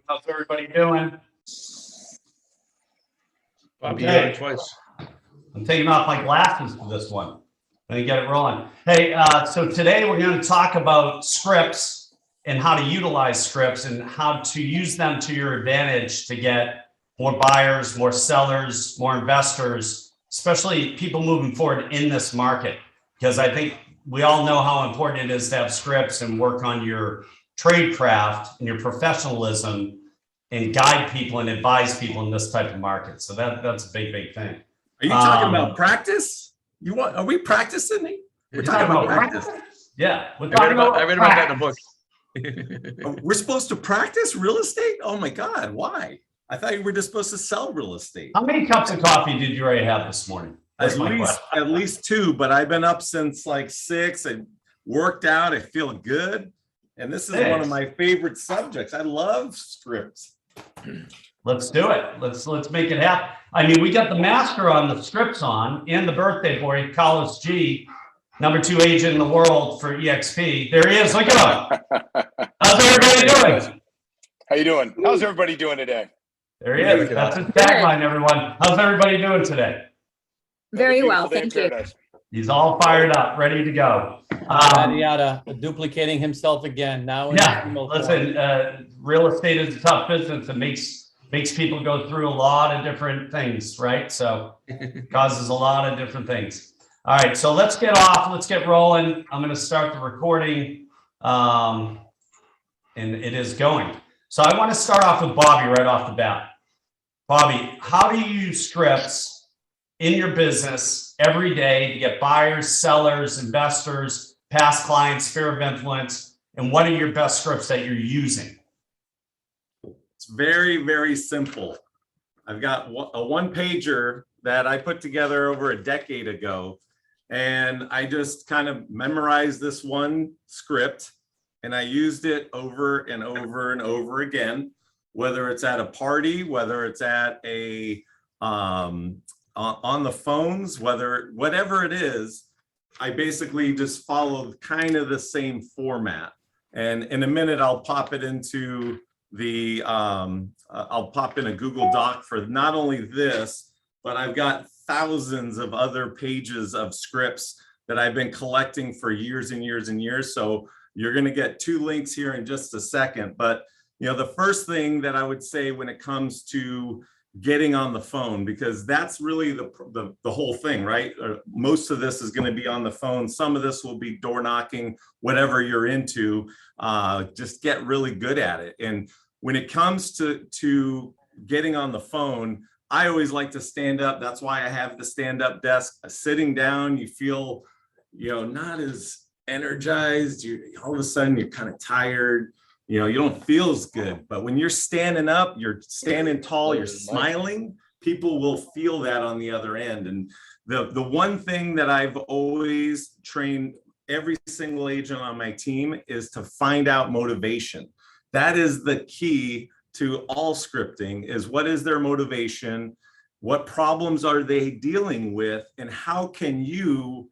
How's everybody doing? Okay. Twice. I'm taking off my glasses for this one. Let me get it rolling. Hey, so today we're going to talk about scripts and how to utilize scripts and how to use them to your advantage to get more buyers, more sellers, more investors, especially people moving forward in this market. Because I think we all know how important it is to have scripts and work on your trade craft and your professionalism and guide people and advise people in this type of market. So that's a big, big thing. Are you talking about practice? Are we practicing? We're talking about practice. Yeah. I read about that in a book. We're supposed to practice real estate? Oh my God, why? I thought you were just supposed to sell real estate. How many cups of coffee did you already have this morning? That's at least 2, but I've been up since like 6. I worked out. I feel good. And this is one of my favorite subjects. I love scripts. Let's do it. Let's make it happen. I mean, we got the master on, the scripts on, and the birthday boy, Carlos G, #2 agent in the world for EXP. There he is. Look at him. How's everybody doing? How you doing? How's everybody doing today? There he is. That's his tagline, everyone. How's everybody doing today? Very well, thank you. He's all fired up, ready to go. Yada, duplicating himself again now. Listen, real estate is a tough business. It makes people go through a lot of different things, right? So it causes a lot of different things. All right, so let's get off. Let's get rolling. I'm going to start the recording, and it is going. So I want to start off with Bobby right off the bat. Bobby, how do you use scripts in your business every day to get buyers, sellers, investors, past clients, sphere of influence, and what are your best scripts that you're using? It's very, very simple. I've got a one-pager that I put together over a decade ago, and I just kind of memorized this one script, and I used it over and over and over again, whether it's at a party, whether it's at a on the phones, whatever it is. I basically just followed kind of the same format. And in a minute, I'll pop it into the, I'll pop in a Google Doc for not only this, but I've got thousands of other pages of scripts that I've been collecting for years and years and years. So you're going to get 2 links here in just a second. But, you know, the first thing that I would say when it comes to getting on the phone, because that's really the whole thing, right? Most of this is going to be on the phone. Some of this will be door knocking, whatever you're into. Just get really good at it. And when it comes to getting on the phone, I always like to stand up. That's why I have the stand-up desk. Sitting down, you feel, you know, not as energized. All of a sudden you're kind of tired. You know, you don't feel as good, but when you're standing up, you're standing tall, you're smiling, people will feel that on the other end. And the one thing that I've always trained every single agent on my team is to find out motivation. That is the key to all scripting, is what is their motivation? What problems are they dealing with? And how can you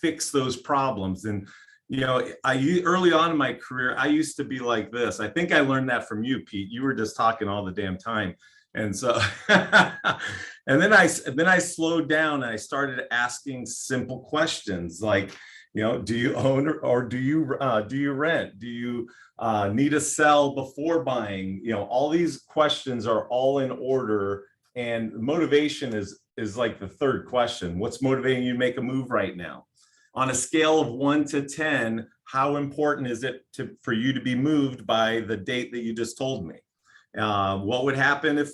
fix those problems? And you know, early on in my career, I used to be like this. I think I learned that from you, Pete. You were just talking all the damn time. And so, and then I slowed down and I started asking simple questions like, you know, do you own or do you rent? Do you need to sell before buying? You know, all these questions are all in order, and motivation is like the third question. What's motivating you to make a move right now? On a scale of 1 to 10, how important is it for you to be moved by the date that you just told me? What would happen if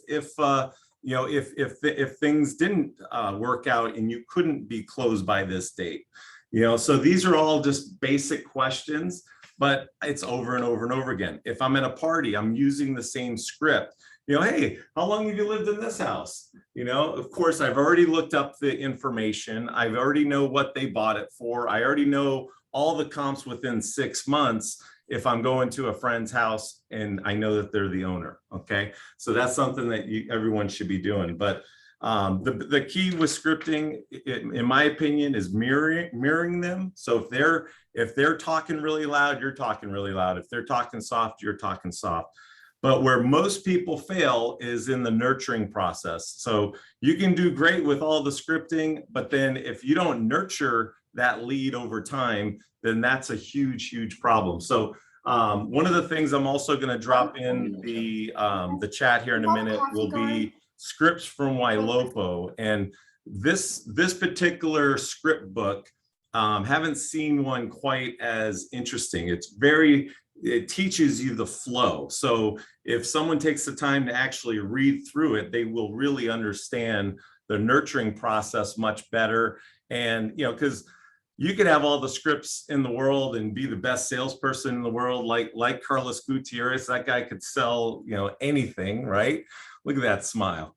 things didn't work out and you couldn't be closed by this date? You know, so these are all just basic questions, but it's over and over and over again. If I'm at a party, I'm using the same script. You know, hey, how long have you lived in this house? You know, of course, I've already looked up the information. I already know what they bought it for. I already know all the comps within 6 months if I'm going to a friend's house and I know that they're the owner. Okay, so that's something that everyone should be doing. But the key with scripting, in my opinion, is mirroring them. So if they're talking really loud, you're talking really loud. If they're talking soft, you're talking soft. But where most people fail is in the nurturing process. So you can do great with all the scripting, but then if you don't nurture that lead over time, then that's a huge, huge problem. So one of the things I'm also going to drop in the chat here in a minute will be scripts from Ylopo. And this particular script book, haven't seen one quite as interesting. It teaches you the flow. So if someone takes the time to actually read through it, they will really understand the nurturing process much better. And, you know, because you could have all the scripts in the world and be the best salesperson in the world, like Carlos Gutierrez. That guy could sell, you know, anything, right? Look at that smile.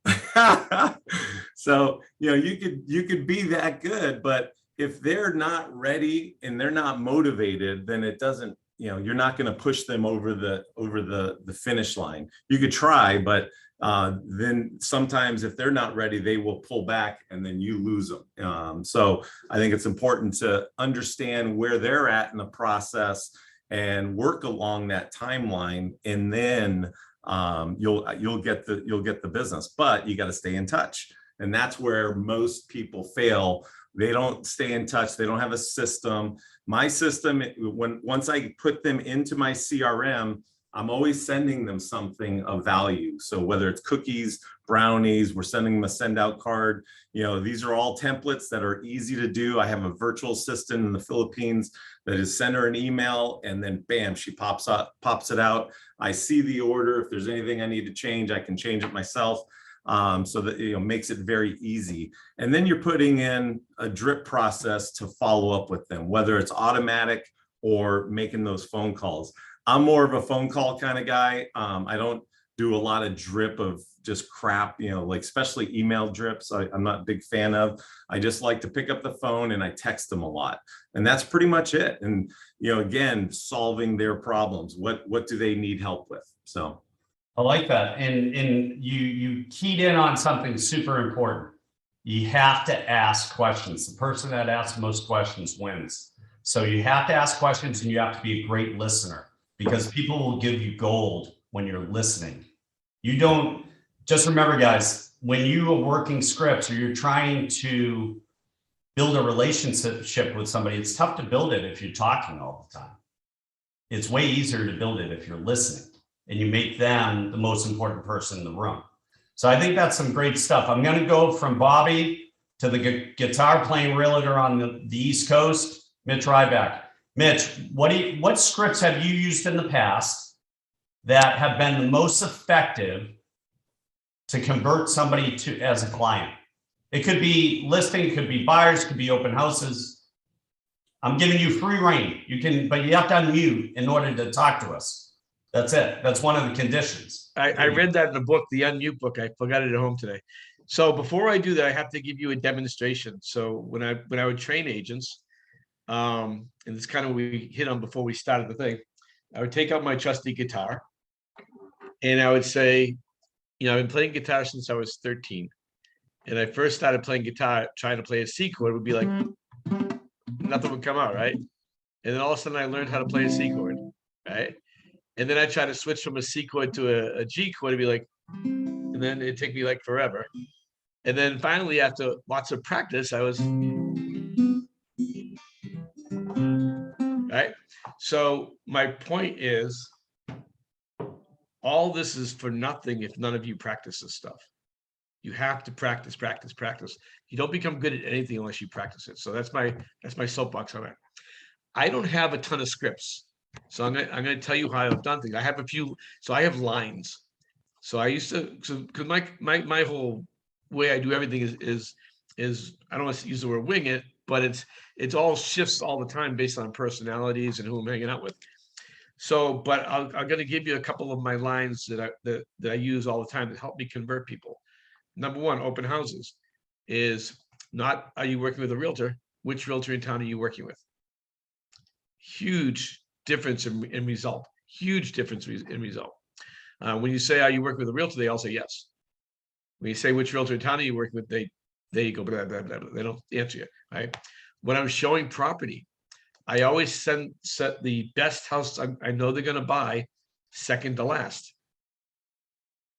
So, you know, you could be that good, but if they're not ready and they're not motivated, then it doesn't, you know, you're not going to push them over the finish line. You could try, but then sometimes if they're not ready, they will pull back and then you lose them. So I think it's important to understand where they're at in the process and work along that timeline, and then you'll get the business. But you got to stay in touch, and that's where most people fail. They don't stay in touch. They don't have a system. My system, once I put them into my CRM, I'm always sending them something of value. So whether it's cookies, brownies, we're sending them a send out card. You know, these are all templates that are easy to do. I have a virtual assistant in the Philippines that is send her an email and then bam, she pops it out. I see the order. If there's anything I need to change, I can change it myself. So that, you know, makes it very easy. And then you're putting in a drip process to follow up with them, whether it's automatic or making those phone calls. I'm more of a phone call kind of guy. I don't do a lot of drip of just crap, you know, like especially email drips. I'm not a big fan of. I just like to pick up the phone and I text them a lot, and that's pretty much it. And, you know, again, solving their problems. What do they need help with? So I like that. And you keyed in on something super important. You have to ask questions. The person that asks most questions wins. So you have to ask questions and you have to be a great listener, because people will give you gold when you're listening. You don't, just remember guys, when you are working scripts or you're trying to build a relationship with somebody, it's tough to build it if you're talking all the time. It's way easier to build it if you're listening and you make them the most important person in the room. So I think that's some great stuff. I'm going to go from Bobby to the guitar playing realtor on the East Coast, Mitch Ribak. Mitch, what scripts have you used in the past that have been the most effective to convert somebody to as a client? It could be listing, it could be buyers, it could be open houses. I'm giving you free reign. You can, but you have to unmute in order to talk to us. That's it. That's one of the conditions. I read that in the book, the Unmute book. I forgot it at home today. So before I do that, I have to give you a demonstration. So when I would train agents, and it's kind of what we hit on before we started the thing, I would take out my trusty guitar and I would say, you know, I've been playing guitar since I was 13. And I first started playing guitar, trying to play a C chord, it would be like, nothing would come out, right? And then all of a sudden I learned how to play a C chord, right? And then I tried to switch from a C chord to a G chord, it'd be like, and then it'd take me like forever. And then finally, after lots of practice, I was, right? So my point is, all this is for nothing if none of you practice this stuff. You have to practice, practice, practice. You don't become good at anything unless you practice it. So that's my soapbox on it. I don't have a ton of scripts. So I'm gonna tell you how I've done things. I have a few, so I have lines. So I used to, because my whole way I do everything is I don't want to use the word wing it, but it's all shifts all the time based on personalities and who I'm hanging out with. So, but I'm going to give you a couple of my lines that I use all the time that help me convert people. Number one, open houses is not, are you working with a realtor? Which realtor in town are you working with? Huge difference in result. Huge difference in result. When you say, are you working with a realtor? They all say yes. When you say, which realtor in town are you working with? There you go, blah, blah, blah, blah. They don't answer you, right? When I'm showing property, I always set the best house I know they're going to buy second to last.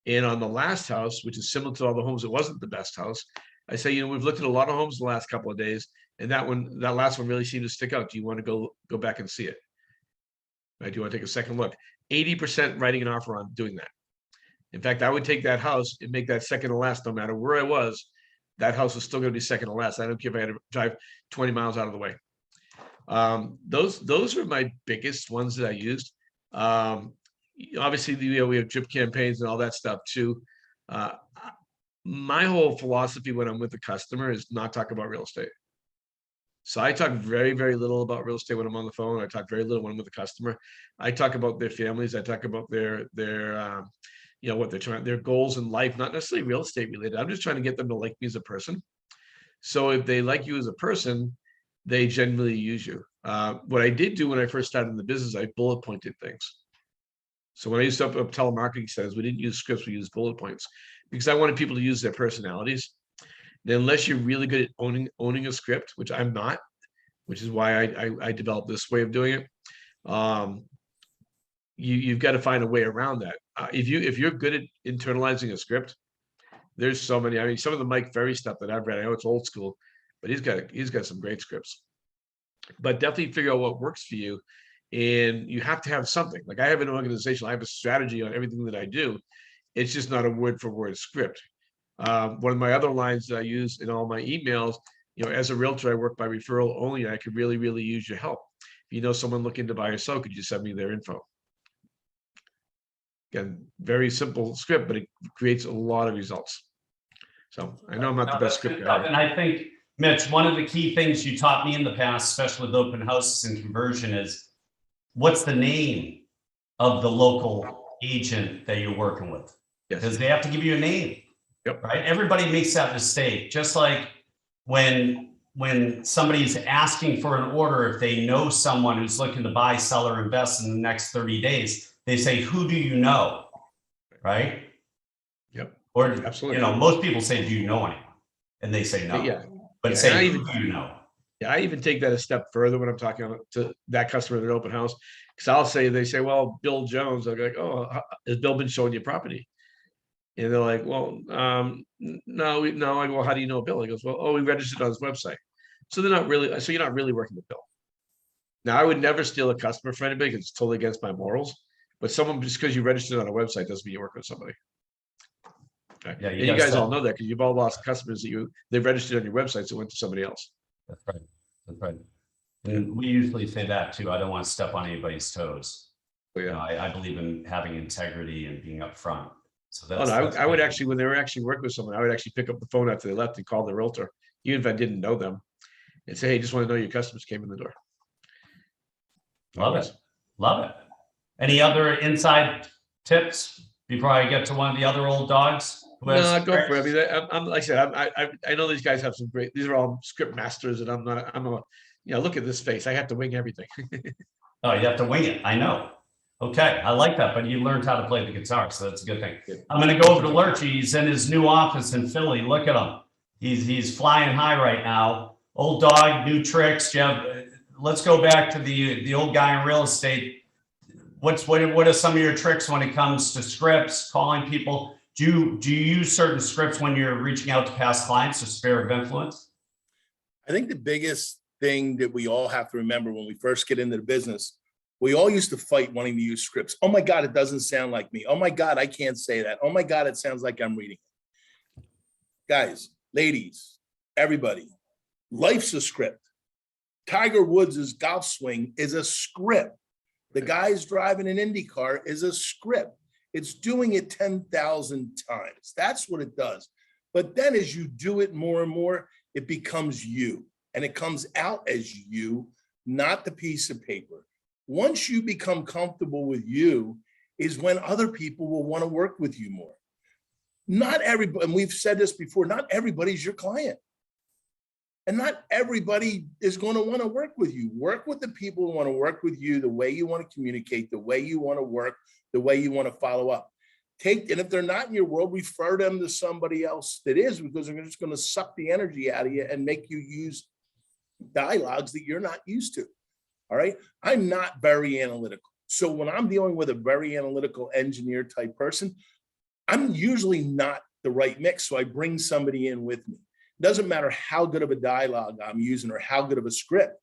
And on the last house, which is similar to all the homes, it wasn't the best house. I say, you know, we've looked at a lot of homes the last couple of days, and that last one really seemed to stick out. Do you want to go back and see it? Right? Do you want to take a second look? 80% writing an offer on doing that. In fact, I would take that house and make that second to last, no matter where I was. That house was still going to be second to last. I don't care if I had to drive 20 miles out of the way. Those are my biggest ones that I used. Obviously, we have drip campaigns and all that stuff too. My whole philosophy when I'm with the customer is not talk about real estate. So I talk very, very little about real estate when I'm on the phone. I talk very little when I'm with the customer. I talk about their families. I talk about their you know, what they're trying, their goals in life, not necessarily real estate related. I'm just trying to get them to like me as a person. So if they like you as a person, they generally use you. What I did do when I first started in the business, I bullet pointed things. So when I used to up telemarketing centers, we didn't use scripts, we used bullet points because I wanted people to use their personalities. And unless you're really good at owning a script, which I'm not, which is why I developed this way of doing it. You've got to find a way around that. If you're good at internalizing a script, there's so many. I mean, some of the Mike Ferry stuff that I've read, I know it's old school, but he's got some great scripts. But definitely figure out what works for you, and you have to have something. Like I have an organization, I have a strategy on everything that I do. It's just not a word for word script. One of my other lines that I use in all my emails, you know, as a realtor, I work by referral only. I could really, really use your help. If you know someone looking to buy or sell, could you send me their info? Again, very simple script, but it creates a lot of results. So I know I'm not the best script guy. And I think, Mitch, one of the key things you taught me in the past, especially with open houses and conversion, is what's the name of the local agent that you're working with? Yes. Because they have to give you a name. Yep. Right. Everybody makes that mistake. Just like when somebody's asking for an order, if they know someone who's looking to buy, sell, or invest in the next 30 days, they say, "Who do you know?" Right. Yep. Or, Absolutely. you know, most people say, "Do you know anyone?" And they say no. Yeah. But Yeah, say, "Who do you know?" Yeah, I even take that a step further when I'm talking to that customer at an open house, because I'll say, they say, "Well, Bill Jones." I'll go like, "Oh, has Bill been showing you property?" And they're like, "Well, no." I go, "Well, how do you know Bill?" He goes, "Well, oh, we registered on his website." So they're not really, so you're not really working with Bill. Now, I would never steal a customer for anybody because it's totally against my morals. But someone, just because you registered on a website doesn't mean you work with somebody. Okay. Yeah, And you guys all know that because you've all lost customers that they registered on your websites that went to somebody else. That's right. That's right. And we usually say that too. I don't want to step on anybody's toes. So, You know, yeah. I believe in having integrity and being upfront. So Oh, that's, no, I would actually, when they were actually working with someone, I would actually pick up the phone after they left and call the realtor, even if I didn't know them, and say, "Hey, just want to know your customers came in the door." love it. Love it. Any other inside tips before I get to one of the other old dogs? No, go for it. I mean, I'm like I said, I know these guys have some great. These are all script masters, and I'm not. I'm a. You know, look at this face. I have to wing everything. Oh, you have to wing it. I know. Okay, I like that, but you learned how to play the guitar, so that's a good thing. I'm going to go over to Lurchy. He's in his new office in Philly. Look at him. He's flying high right now. Old dog, new tricks. Jeff, let's go back to the old guy in real estate. What are some of your tricks when it comes to scripts, calling people? Do you use certain scripts when you're reaching out to past clients to sphere of influence? I think the biggest thing that we all have to remember when we first get into the business, we all used to fight wanting to use scripts. Oh my God, it doesn't sound like me. Oh my God, I can't say that. Oh my God, it sounds like I'm reading it. Guys, ladies, everybody, life's a script. Tiger Woods' golf swing is a script. The guy's driving an Indy car is a script. It's doing it 10,000 times. That's what it does. But then as you do it more and more, it becomes you. And it comes out as you, not the piece of paper. Once you become comfortable with you is when other people will want to work with you more. Not everybody, and we've said this before, not everybody's your client. And not everybody is going to want to work with you. Work with the people who want to work with you, the way you want to communicate, the way you want to work, the way you want to follow up. And if they're not in your world, refer them to somebody else that is, because they're just going to suck the energy out of you and make you use dialogues that you're not used to. All right. I'm not very analytical. So when I'm dealing with a very analytical engineer type person, I'm usually not the right mix, so I bring somebody in with me. Doesn't matter how good of a dialogue I'm using or how good of a script.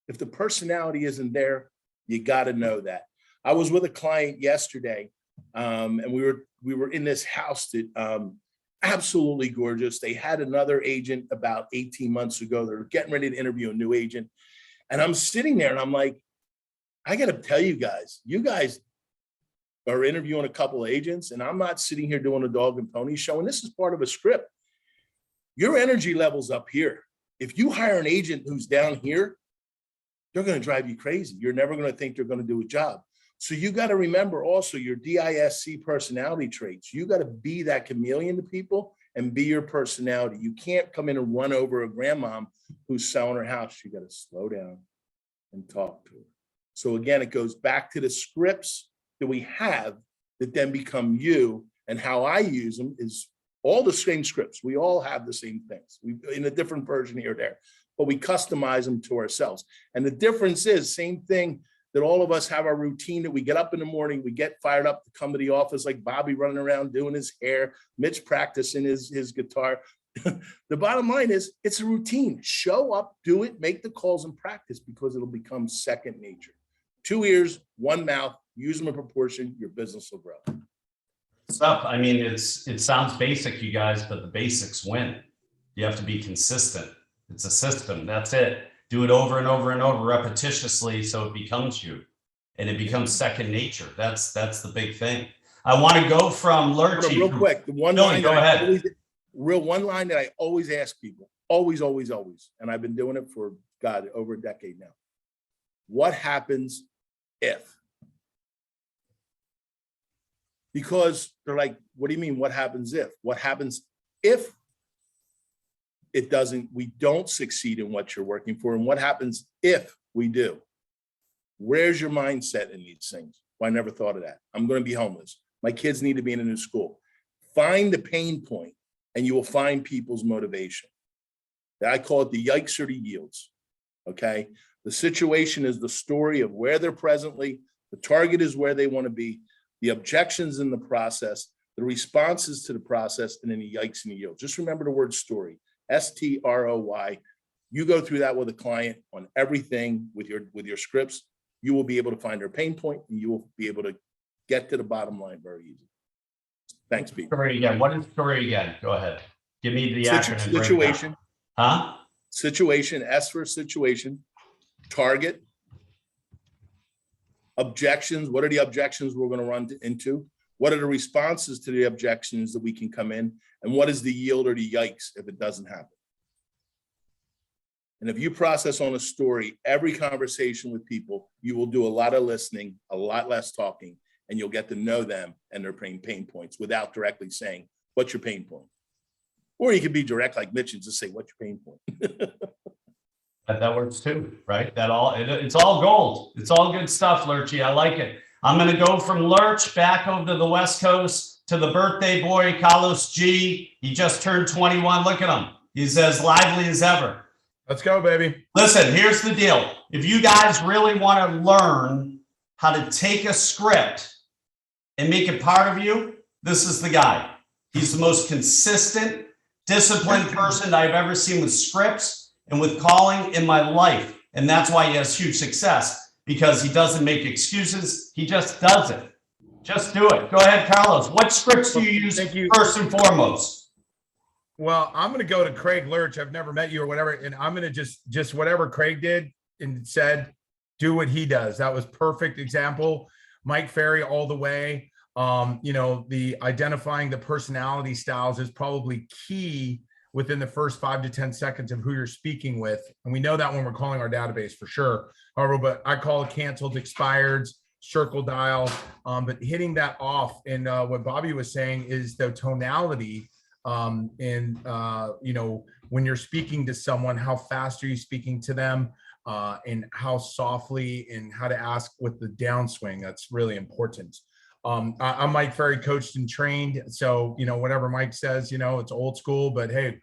If the personality isn't there, you got to know that. I was with a client yesterday, and we were in this house that absolutely gorgeous. They had another agent about 18 months ago. They're getting ready to interview a new agent, and I'm sitting there and I'm like, I got to tell you guys are interviewing a couple of agents, and I'm not sitting here doing a dog and pony show. And this is part of a script. Your energy level's up here. If you hire an agent who's down here, they're going to drive you crazy. You're never going to think they're going to do a job. So you got to remember also your DISC personality traits. You got to be that chameleon to people and be your personality. You can't come in and run over a grandmom who's selling her house. You got to slow down and talk to her. So again, it goes back to the scripts that we have that then become you, and how I use them is all the same scripts. We all have the same things. We in a different version here or there, but we customize them to ourselves. And the difference is same thing that all of us have our routine that we get up in the morning, we get fired up to come to the office, like Bobby running around doing his hair, Mitch practicing his guitar. The bottom line is it's a routine. Show up, do it, make the calls and practice, because it'll become second nature. 2 ears, 1 mouth, use them in proportion, your business will grow. Stuff. I mean, it sounds basic, you guys, but the basics win. You have to be consistent. It's a system. That's it. Do it over and over and over repetitiously, so it becomes you, and it becomes second nature. That's the big thing. I want to go from Lurchy. Real quick, the one Billy, line go that ahead. one line that I always ask people, always, and I've been doing it for God over a decade now. What happens if? Because they're like, what do you mean? What happens if? What happens if we don't succeed in what you're working for? And what happens if we do? Where's your mindset in these things? Well, I never thought of that. I'm going to be homeless. My kids need to be in a new school. Find the pain point, and you will find people's motivation. I call it the yikes or the yields. Okay. The situation is the story of where they're presently. The target is where they want to be. The objections in the process, the responses to the process, and then the yikes and the yields. Just remember the word story, STROY. You go through that with a client on everything with your scripts. You will be able to find their pain point, and you will be able to get to the bottom line very easy. Thanks, Pete. Story again. What is story again? Go ahead. Give me the acronym. Situation. Huh? Situation. S for situation. Target. Objections. What are the objections we're going to run into? What are the responses to the objections that we can come in? And what is the yield or the yikes if it doesn't happen? And if you process on a story, every conversation with people, you will do a lot of listening, a lot less talking, and you'll get to know them and their pain points without directly saying, what's your pain point? Or you can be direct like Mitch and just say, what's your pain point? That works too, right? It's all gold. It's all good stuff, Lurchy. I like it. I'm going to go from Lurch back over to the West Coast to the birthday boy, Carlos G. He just turned 21. Look at him. He's as lively as ever. Let's go, baby. Listen, here's the deal. If you guys really want to learn how to take a script and make it part of you, this is the guy. He's the most consistent, disciplined person I've ever seen with scripts and with calling in my life. And that's why he has huge success, because he doesn't make excuses. He just does it. Just do it. Go ahead, Carlos. What scripts do you use first and foremost? Well, I'm going to go to Craig Lurch. I've never met you or whatever. And I'm going to just whatever Craig did and said, do what he does. That was perfect example. Mike Ferry all the way. The identifying the personality styles is probably key within the first 5 to 10 seconds of who you're speaking with. And we know that when we're calling our database for sure. However, but I call it canceled, expireds, circle dial, but hitting that off. And what Bobby was saying is the tonality when you're speaking to someone, how fast are you speaking to them, and how softly, and how to ask with the downswing. That's really important. I'm Mike Ferry, coached and trained. So, whatever Mike says, it's old school, but hey,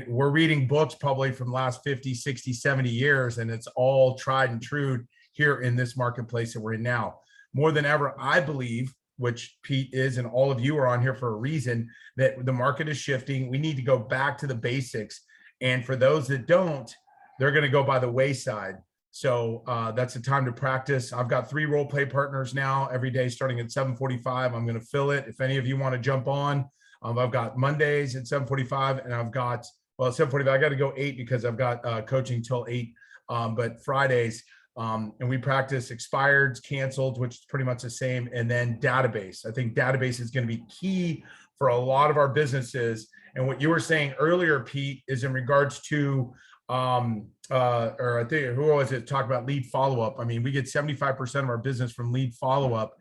we're reading books probably from the last 50, 60, 70 years, and it's all tried and true here in this marketplace that we're in now. More than ever, I believe which Pete is, and all of you are on here for a reason, that the market is shifting. We need to go back to the basics. And for those that don't, they're going to go by the wayside. So that's the time to practice. I've got 3 role play partners now every day starting at 7:45. I'm going to fill it. If any of you want to jump on, I've got Mondays at 7:45, and I've got, well, 7:45, I got to go 8 because I've got coaching till 8. But Fridays, and we practice expireds, canceled, which is pretty much the same. And then database. I think database is going to be key for a lot of our businesses. And what you were saying earlier, Pete, is in regards to, or I think, who was it, talk about lead follow-up. I mean, we get 75% of our business from lead follow-up.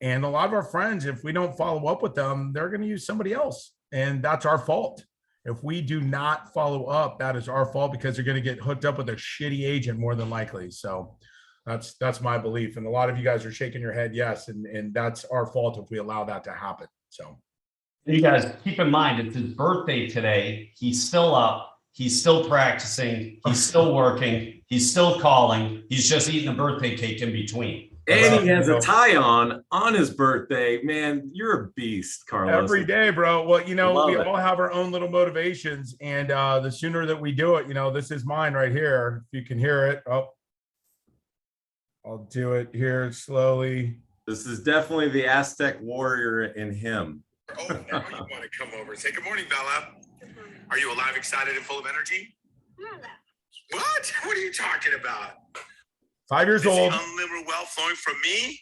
And a lot of our friends, if we don't follow up with them, they're going to use somebody else. And that's our fault. If we do not follow up, that is our fault, because they're going to get hooked up with a shitty agent more than likely. So that's my belief. And a lot of you guys are shaking your head. Yes. And that's our fault if we allow that to happen. So You guys keep in mind, it's his birthday today. He's still up. He's still practicing. He's still working. He's still calling. He's just eating a birthday cake in between. And he has a tie on his birthday. Man, you're a beast, Carlos. every day, bro. Well, you know, Love we it. all have our own little motivations, and the sooner that we do it, you know, this is mine right here. If you can hear it. Oh, I'll do it here slowly. This is definitely the Aztec warrior in him. Oh, now you want to come over. Say good morning, Bella. Are you alive, excited, and full of energy? What? What are you talking about? 5 years Is the old. unlimited wealth flowing from me?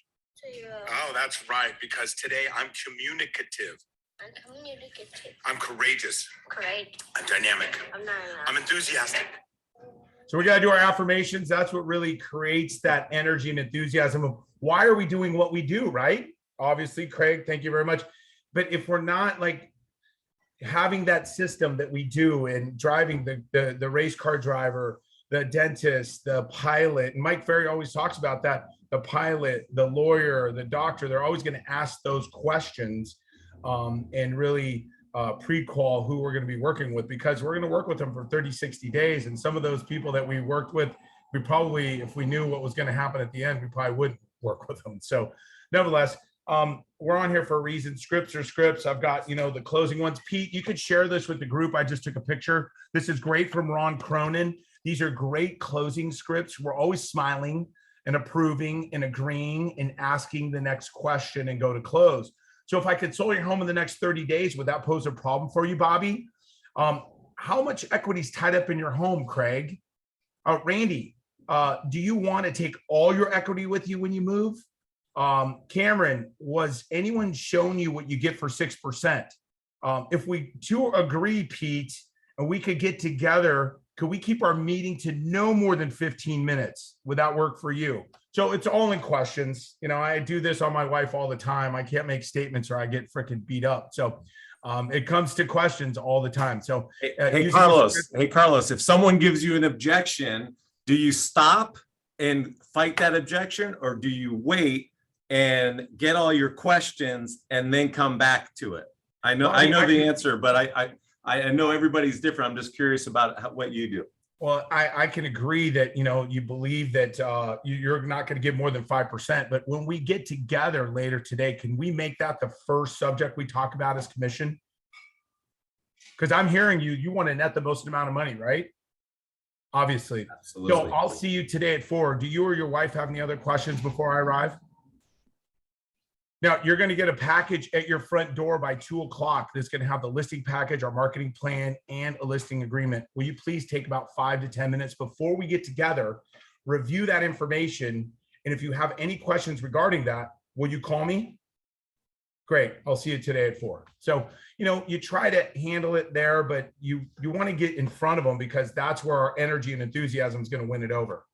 Oh, that's right, because today I'm communicative. I'm communicative. I'm courageous. Great. I'm dynamic. I'm not. I'm enthusiastic. So we got to do our affirmations. That's what really creates that energy and enthusiasm of why are we doing what we do, right? Obviously, Craig, thank you very much. But if we're not like having that system that we do and driving the race car driver, the dentist, the pilot, and Mike Ferry always talks about that, the pilot, the lawyer, the doctor, they're always going to ask those questions and really pre-call who we're going to be working with, because we're going to work with them for 30, 60 days. And some of those people that we worked with, we probably, if we knew what was going to happen at the end, we probably wouldn't work with them. So nevertheless, we're on here for a reason. Scripts are scripts. I've got, you know, the closing ones. Pete, you could share this with the group. I just took a picture. This is great from Ron Cronin. These are great closing scripts. We're always smiling and approving and agreeing and asking the next question and go to close. So if I could sell your home in the next 30 days, would that pose a problem for you, Bobby? How much equity is tied up in your home, Craig? Randy, do you want to take all your equity with you when you move? Cameron, was anyone showing you what you get for 6%? If we do agree, Pete, and we could get together, could we keep our meeting to no more than 15 minutes? Would that work for you? So it's all in questions. You know, I do this on my wife all the time. I can't make statements or I get freaking beat up. So it comes to questions all the time. So Hey, Carlos, if someone gives you an objection, do you stop and fight that objection, or do you wait and get all your questions and then come back to it? I know the answer, but I know everybody's different. I'm just curious about what you do. Well, I can agree that, you know, you believe that you're not going to give more than 5%. But when we get together later today, can we make that the first subject we talk about as commission? Because I'm hearing you want to net the most amount of money, right? Obviously. Absolutely. So I'll see you today at 4. Do you or your wife have any other questions before I arrive? Now, you're going to get a package at your front door by 2 o'clock. That's going to have the listing package, our marketing plan, and a listing agreement. Will you please take about 5 to 10 minutes before we get together, review that information, and if you have any questions regarding that, will you call me? Great. I'll see you today at 4. So, you know, you try to handle it there, but you want to get in front of them, because that's where our energy and enthusiasm is going to win it over.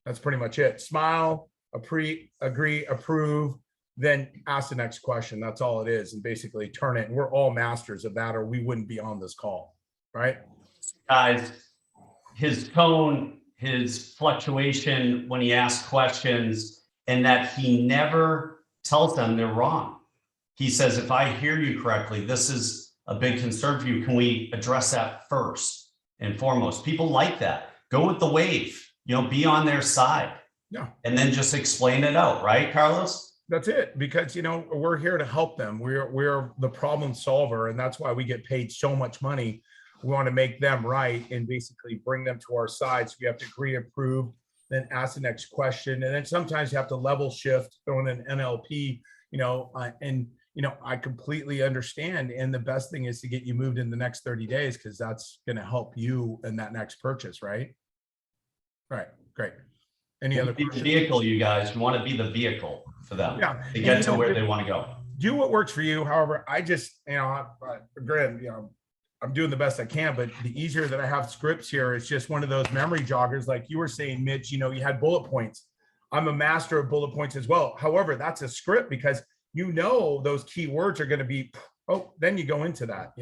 That's pretty much it. Smile, agree, approve, then ask the next question. That's all it is. And basically turn it. And we're all masters of that, or we wouldn't be on this call, right? Guys, his tone, his fluctuation when he asks questions, and that he never tells them they're wrong. He says, if I hear you correctly, this is a big concern for you. Can we address that first and foremost? People like that. Go with the wave, you know, be on their side. Yeah. And then just explain it out, right, Carlos? That's it, because we're here to help them. We're the problem solver, and that's why we get paid so much money. We want to make them right and basically bring them to our side. So we have to agree, approve, then ask the next question, and then sometimes you have to level shift, throw in an NLP. I completely understand. And the best thing is to get you moved in the next 30 days because that's going to help you in that next purchase, right? Right, great. Any other Be the questions? vehicle, you guys. You want to be the vehicle for them Yeah. to get to where they want to go. Do what works for you. However, I just, granted, I'm doing the best I can, but the easier that I have scripts here, it's just one of those memory joggers. Like you were saying, Mitch, you had bullet points. I'm a master of bullet points as well. However, that's a script because those key words are going to be, then you go into that,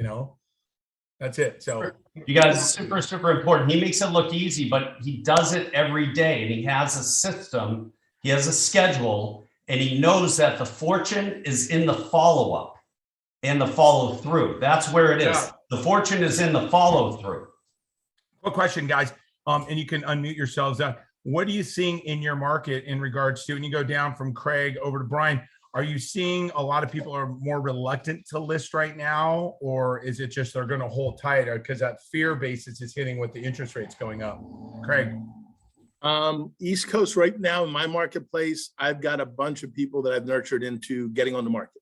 that's it. So you guys, super, super important. He makes it look easy, but he does it every day. And he has a system, he has a schedule, and he knows that the fortune is in the follow-up and the follow-through. That's where it is. Yeah. The fortune is in the follow-through. Quick question, guys. And you can unmute yourselves. What are you seeing in your market in regards to, and you go down from Craig over to Brian, are you seeing a lot of people are more reluctant to list right now, or is it just they're going to hold tight because that fear basis is hitting with the interest rates going up? Craig. East Coast right now in my marketplace, I've got a bunch of people that I've nurtured into getting on the market.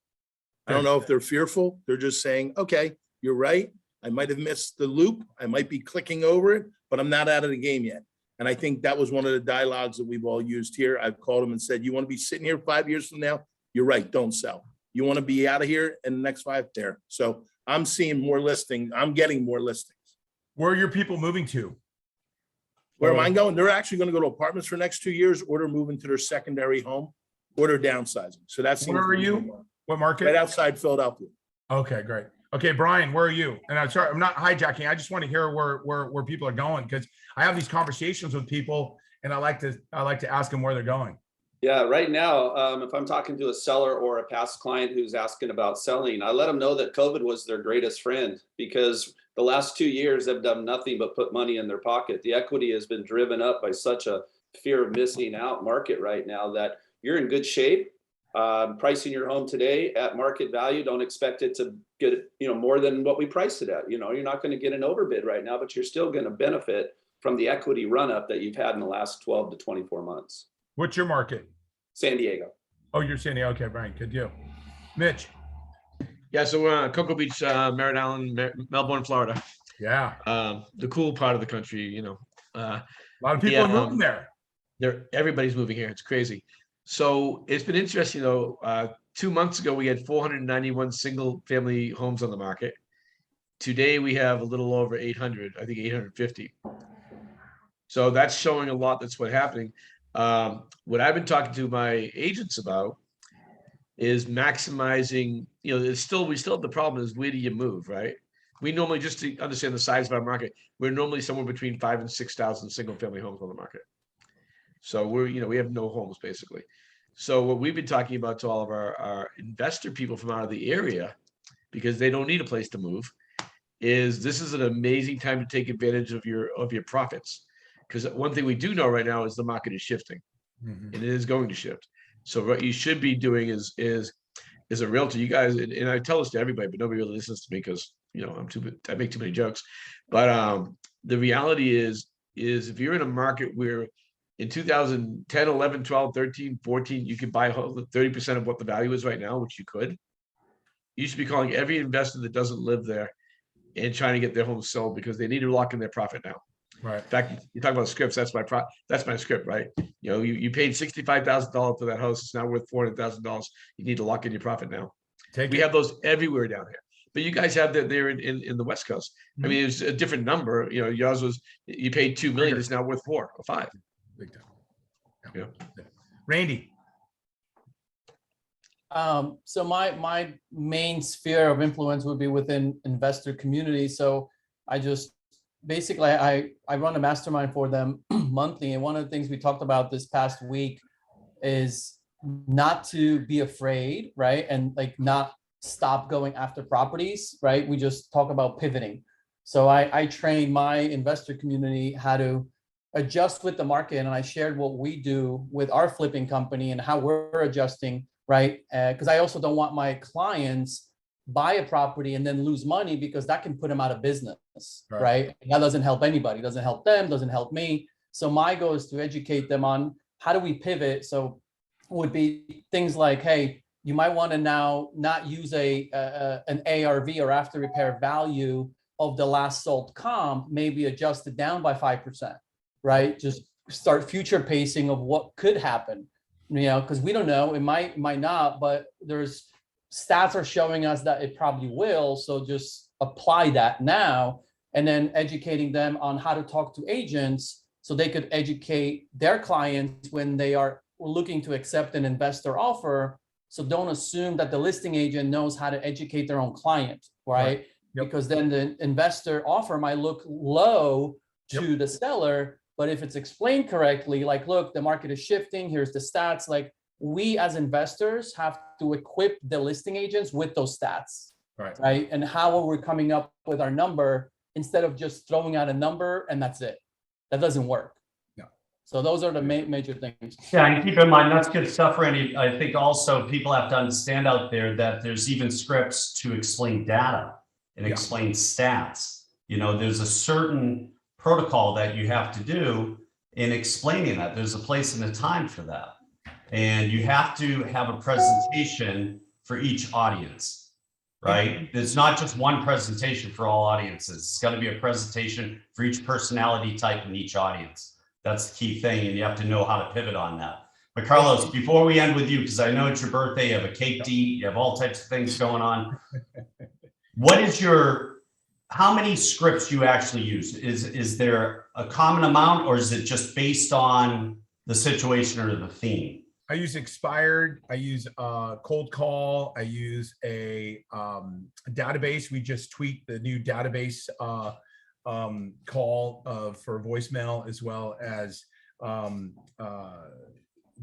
I don't know if they're fearful. They're just saying, okay, you're right. I might have missed the loop. I might be clicking over it, but I'm not out of the game yet. And I think that was one of the dialogues that we've all used here. I've called them and said, you want to be sitting here 5 years from now? You're right. Don't sell. You want to be out of here in the next 5 there. So I'm seeing more listings. I'm getting more listings. Where are your people moving to? Where am I going? They're actually going to go to apartments for the next 2 years, or they're moving to their secondary home, or they're downsizing. So that's Where are you? What market? Right outside Philadelphia. Okay, great. Okay, Brian, where are you? And I'm sorry, I'm not hijacking. I just want to hear where people are going because I have these conversations with people, and I like to ask them where they're going. Yeah, right now, if I'm talking to a seller or a past client who's asking about selling, I let them know that COVID was their greatest friend because the last 2 years they've done nothing but put money in their pocket. The equity has been driven up by such a fear of missing out market right now that you're in good shape. Pricing your home today at market value, don't expect it to get more than what we priced it at. You're not going to get an overbid right now, but you're still going to benefit from the equity run up that you've had in the last 12 to 24 months. What's your market? San Diego. Oh, you're San Diego. Okay, Brian, good deal. Mitch. Yeah, so we're on Cocoa Beach, Merritt Island, Melbourne, Florida. Yeah. The cool part of the country, a lot of people are moving there. Everybody's moving here. It's crazy. So it's been interesting though. 2 months ago, we had 491 single family homes on the market. Today we have a little over 800, I think 850. So that's showing a lot. That's what's happening. What I've been talking to my agents about is maximizing, we still have the problem is where do you move, right? We normally, just to understand the size of our market, we're normally somewhere between 5,000 and 6,000 single family homes on the market. So we have no homes basically. So what we've been talking about to all of our investor people from out of the area, because they don't need a place to move, is this is an amazing time to take advantage of your profits. Because one thing we do know right now is the market is shifting, and it is going to shift. So what you should be doing is a realtor. You guys, and I tell this to everybody, but nobody really listens to me because I make too many jokes. But the reality is if you're in a market where in 2010, 11, 12, 13, 14, you could buy 30% of what the value is right now, which you could. You should be calling every investor that doesn't live there and trying to get their home sold because they need to lock in their profit now. Right. In fact, you talk about scripts. That's my script, right? You paid $65,000 for that house. It's now worth $400,000. You need to lock in your profit now. We have those everywhere down here, but you guys have that there in the West Coast. I mean, it's a different number. Yours was you paid $2 million. It's now worth $4 or $5. Big time. Yeah. Randy. So my main sphere of influence would be within investor community. So I just basically I run a mastermind for them monthly, and one of the things we talked about this past week is not to be afraid, right? And not stop going after properties, right? We just talk about pivoting. So I train my investor community how to adjust with the market, and I shared what we do with our flipping company and how we're adjusting right? Because I also don't want my clients buy a property and then lose money, because that can put them out of business, right? That doesn't help anybody, doesn't help them, doesn't help me. So my goal is to educate them on how do we pivot. So would be things like, hey, you might want to now not use an ARV or after repair value of the last sold comp, maybe adjust it down by 5%, right? Just start future pacing of what could happen, because we don't know, it might not, but there's stats are showing us that it probably will. So just apply that now, and then educating them on how to talk to agents so they could educate their clients when they are looking to accept an investor offer. So don't assume that the listing agent knows how to educate their own client, right? Yep. Because then the investor offer might look low to the seller, but if it's explained correctly, like, look, the market is shifting, here's the stats, like we as investors have to equip the listing agents with those stats, right? And how are we coming up with our number instead of just throwing out a number and that's it? That doesn't work. So those are the major things. Yeah, and keep in mind, that's good stuff, Randy. I think also people have to understand out there that there's even scripts to explain data and explain stats. There's a certain protocol that you have to do in explaining that. There's a place and a time for that. And you have to have a presentation for each audience, right? There's not just one presentation for all audiences. It's got to be a presentation for each personality type in each audience. That's the key thing, and you have to know how to pivot on that. But Carlos, before we end with you, because I know it's your birthday, you have a cake to eat, you have all types of things going on. How many scripts you actually use? Is there a common amount, or is it just based on the situation or the theme? I use expired. I use cold call. I use a database. We just tweaked the new database call for voicemail, as well as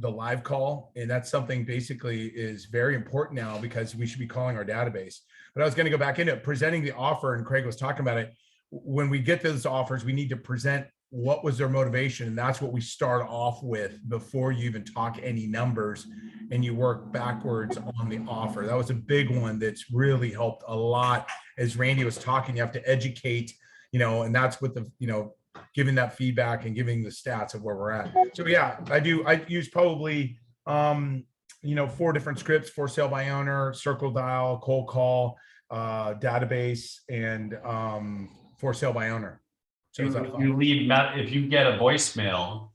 the live call. And that's something basically is very important now, because we should be calling our database. But I was going to go back into presenting the offer, and Craig was talking about it. When we get those offers, we need to present what was their motivation. And that's what we start off with before you even talk any numbers, and you work backwards on the offer. That was a big one that's really helped a lot. As Randy was talking, you have to educate, and that's with the, giving that feedback and giving the stats of where we're at. So yeah, I use probably, 4 different scripts: for sale by owner, circle dial, cold call, database, and for sale by owner. So you leave, if you get a voicemail,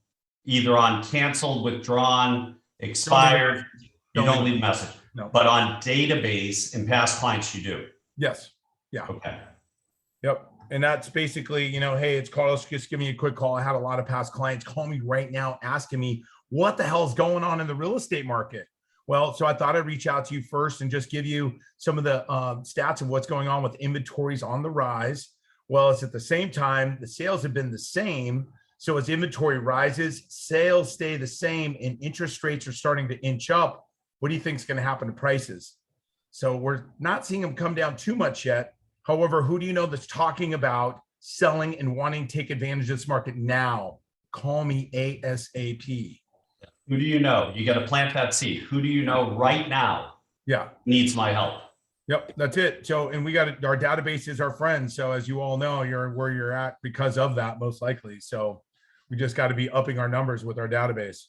either on canceled, withdrawn, expired, you don't leave a message. No. But on database and past clients, you do. Yes. Yeah. Okay. Yep. And that's basically, hey, it's Carlos, just give me a quick call. I had a lot of past clients call me right now asking me what the hell is going on in the real estate market. Well, so I thought I'd reach out to you first and just give you some of the stats of what's going on with inventories on the rise. Well, it's at the same time, the sales have been the same. So as inventory rises, sales stay the same, and interest rates are starting to inch up. What do you think is going to happen to prices? So we're not seeing them come down too much yet. However, who do you know that's talking about selling and wanting to take advantage of this market now? Call me ASAP. Who do you know? You got to plant that seed. Who do you know right now needs my help? Yep, that's it. So, and we got our database is our friend. So as you all know, you're where you're at because of that, most likely. So we just got to be upping our numbers with our database.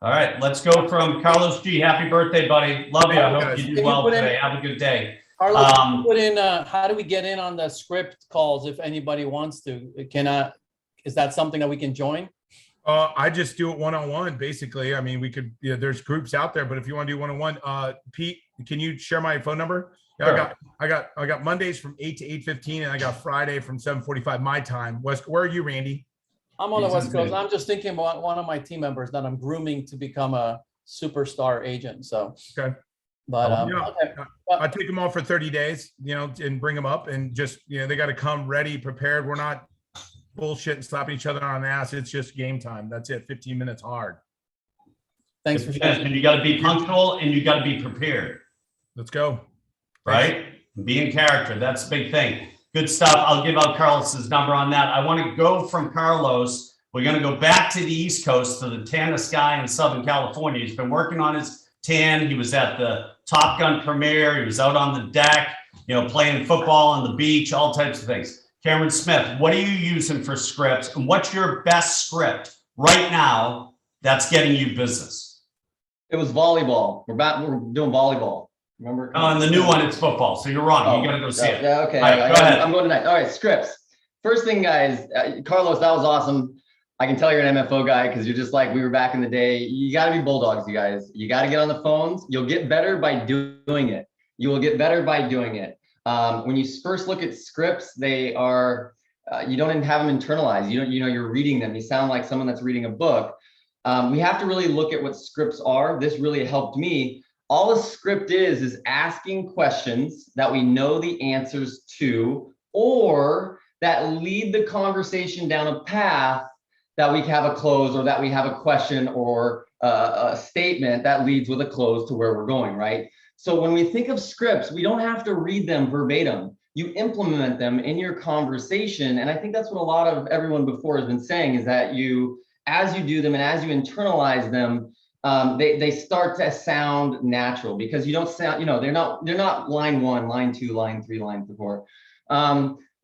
All right, let's go from Carlos G. Happy birthday, buddy. Love you. I hope you do well today. Have a good day. Carlos, put in, how do we get in on the script calls if anybody wants to? Is that something that we can join? I just do it one-on-one, basically. I mean, we could, there's groups out there, but if you want to do one-on-one, Pete, can you share my phone number? Yeah, sure. I got Mondays from 8 to 8:15, and I got Friday from 7:45 my time. Where are you, Randy? I'm on the West Coast. I'm just thinking about one of my team members that I'm grooming to become a superstar agent. So, okay. But okay. I take them all for 30 days, and bring them up, and just, they got to come ready, prepared. We're not bullshit and slapping each other on the ass. It's just game time. That's it. 15 minutes hard. Thanks for sharing. And you got to be punctual, and you got to be prepared. Let's go. Right? Be in character. That's a big thing. Good stuff. I'll give out Carlos's number on that. I want to go from Carlos. We're going to go back to the East Coast to the Tanis guy in Southern California. He's been working on his 10. He was at the Top Gun premiere. He was out on the deck, playing football on the beach, all types of things. Cameron Smith, what are you using for scripts? And what's your best script right now that's getting you business? It was volleyball. We're doing volleyball. Remember? Oh, and the new one, it's football. So you're wrong. You got to go see it. Yeah, okay. All right, go ahead. I'm going tonight. All right, scripts. First thing, guys, Carlos, that was awesome. I can tell you're an MFO guy because you're just like we were back in the day. You got to be bulldogs, you guys. You got to get on the phones. You'll get better by doing it. You will get better by doing it. When you first look at scripts, they are, you don't even have them internalized. You're reading them. You sound like someone that's reading a book. We have to really look at what scripts are. This really helped me. All a script is asking questions that we know the answers to, or that lead the conversation down a path that we have a close, or that we have a question or a statement that leads with a close to where we're going, right? So when we think of scripts, we don't have to read them verbatim. You implement them in your conversation. And I think that's what a lot of everyone before has been saying, is that as you do them and as you internalize them, they start to sound natural, because you don't sound, they're not line 1, line 2, line 3, line 4.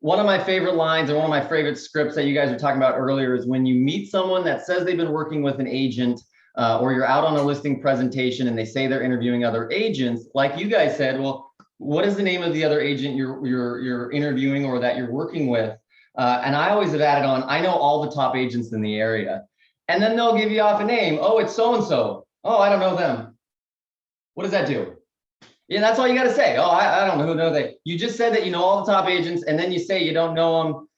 One of my favorite lines, or one of my favorite scripts that you guys were talking about earlier, is when you meet someone that says they've been working with an agent, or you're out on a listing presentation and they say they're interviewing other agents, like you guys said, well, what is the name of the other agent you're interviewing or that you're working with? And I always have added on, I know all the top agents in the area. And then they'll give you off a name. Oh, it's so-and-so. Oh, I don't know them. What does that do? Yeah, that's all you got to say. Oh, I don't know who knows they. You just said that you know all the top agents, and then you say you don't know them.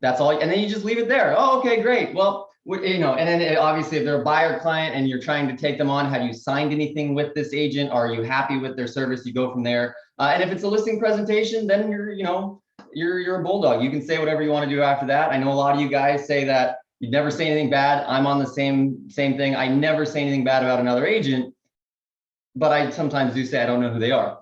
That's all, and then you just leave it there. Oh, okay, great. Well, and then obviously if they're a buyer client and you're trying to take them on, have you signed anything with this agent? Are you happy with their service? You go from there. And if it's a listing presentation, then you're a bulldog. You can say whatever you want to do after that. I know a lot of you guys say that you'd never say anything bad. I'm on the same thing. I never say anything bad about another agent, but I sometimes do say I don't know who they are.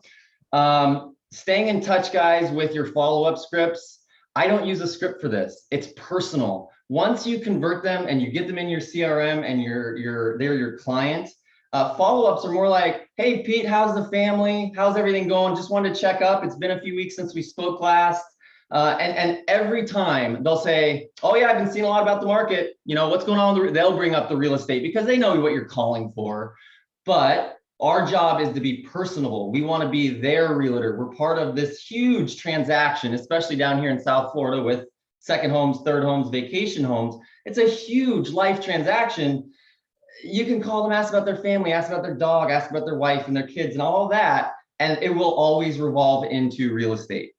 Staying in touch, guys, with your follow-up scripts. I don't use a script for this. It's personal. Once you convert them and you get them in your CRM and they're your client, follow-ups are more like, hey, Pete, how's the family? How's everything going? Just wanted to check up. It's been a few weeks since we spoke last. And every time they'll say, oh yeah, I've been seeing a lot about the market. What's going on? They'll bring up the real estate because they know what you're calling for. But our job is to be personable. We want to be their realtor. We're part of this huge transaction, especially down here in South Florida with second homes, third homes, vacation homes. It's a huge life transaction. You can call them, ask about their family, ask about their dog, ask about their wife and their kids and all that, and it will always revolve into real estate.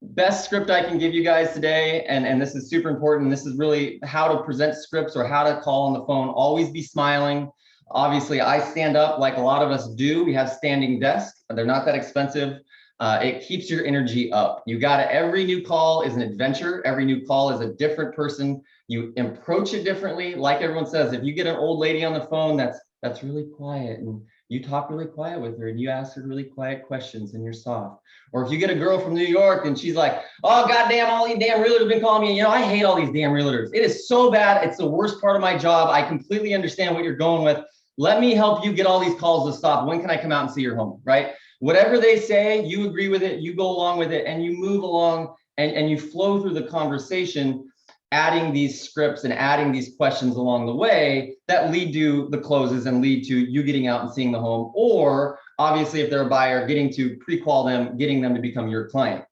Best script I can give you guys today, and this is super important. This is really how to present scripts or how to call on the phone. Always be smiling. Obviously, I stand up like a lot of us do. We have standing desks. They're not that expensive. It keeps your energy up. Every new call is an adventure. Every new call is a different person. You approach it differently. Like everyone says, if you get an old lady on the phone that's really quiet and you talk really quiet with her and you ask her really quiet questions and you're soft. Or if you get a girl from New York and she's like, oh, goddamn, all these damn realtors have been calling me. I hate all these damn realtors. It is so bad. It's the worst part of my job. I completely understand what you're going with. Let me help you get all these calls to stop. When can I come out and see your home, right? Whatever they say, you agree with it, you go along with it, and you move along and you flow through the conversation, adding these scripts and adding these questions along the way that lead to the closes and lead to you getting out and seeing the home, or obviously if they're a buyer, getting to pre-qual them, getting them to become your client.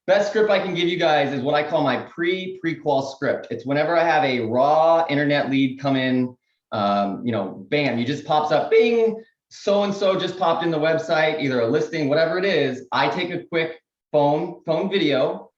Best script I can give you guys is what I call my pre-qual script. It's whenever I have a raw internet lead come in, bam, you just pops up, bing, so-and-so just popped in the website, either a listing, whatever it is. I take a quick phone video.